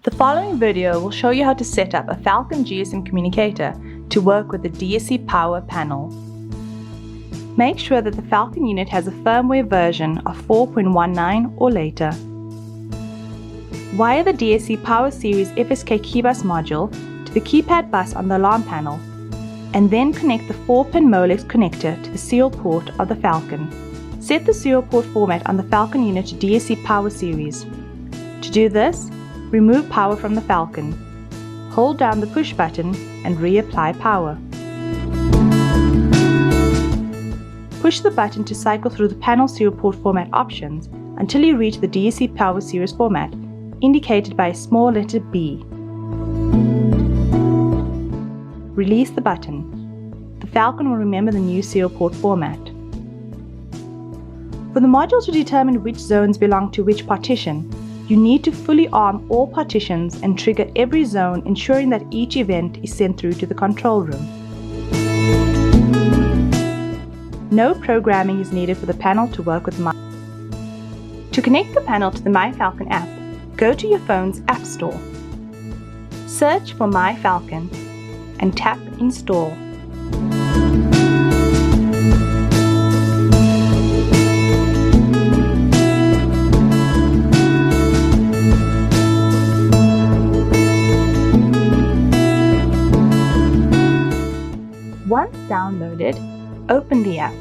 The following video will show you how to set up a Falcon GSM communicator to work with the DSC Power panel. Make sure that the Falcon unit has a firmware version of 4.19 or later. Wire the DSC PowerSeries FSK key bus module to the keypad bus on the alarm panel, and then connect the 4-pin Molex connector to the serial port of the Falcon. Set the serial port format on the Falcon unit to DSC PowerSeries. To do this, remove power from the Falcon. Hold down the push button and reapply power. Push the button to cycle through the panel serial port format options until you reach the DSC PowerSeries format, indicated by a small letter B. Release the button. The Falcon will remember the new serial port format. For the module to determine which zones belong to which partition, you need to fully arm all partitions and trigger every zone, ensuring that each event is sent through to the control room. No programming is needed for the panel to work with To connect the panel to the MyFalcon app, go to your phone's App Store. Search for MyFalcon and tap Install. Once downloaded, open the app.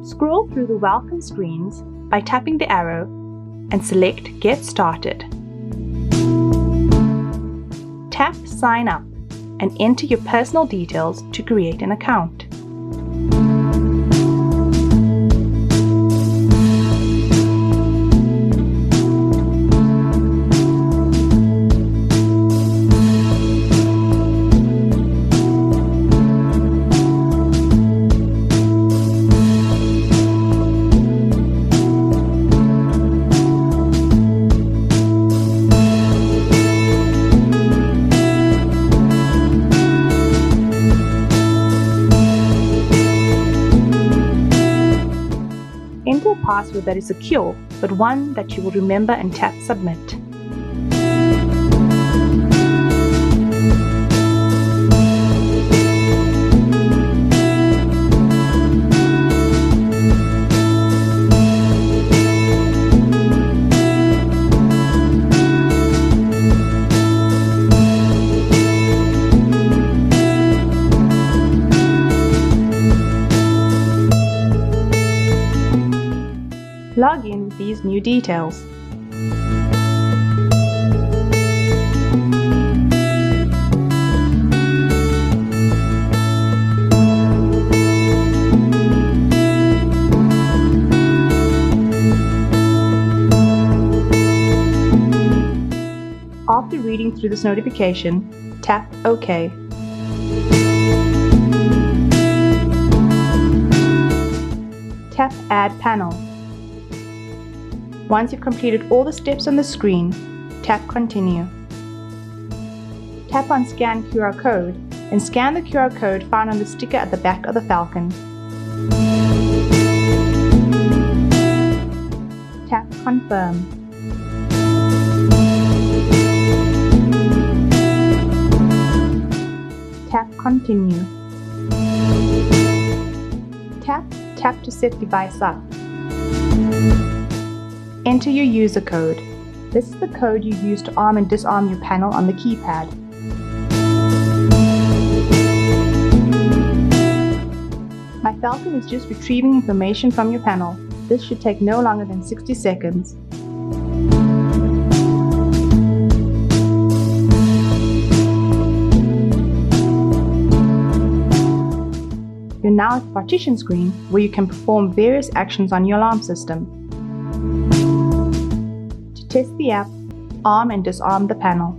Scroll through the welcome screens by tapping the arrow and select Get Started. Tap Sign Up and enter your personal details to create an account. Enter a password that is secure, but one that you will remember, and tap Submit. Log in with these new details. After reading through this notification, tap OK. Tap Add Panel. Once you've completed all the steps on the screen, tap Continue. Tap on Scan QR Code and scan the QR code found on the sticker at the back of the Falcon. Tap Confirm. Tap Continue. Tap to set device up. Enter your user code. This is the code you use to arm and disarm your panel on the keypad. My Falcon is just retrieving information from your panel. This should take no longer than 60 seconds. You're now at the partition screen, where you can perform various actions on your alarm system. Test the app, arm and disarm the panel.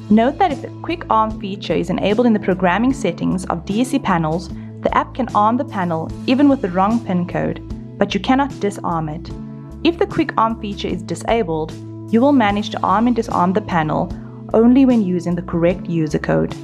Note that if the Quick Arm feature is enabled in the programming settings of DSC panels, the app can arm the panel even with the wrong pin code, but you cannot disarm it. If the Quick Arm feature is disabled, you will manage to arm and disarm the panel only when using the correct user code.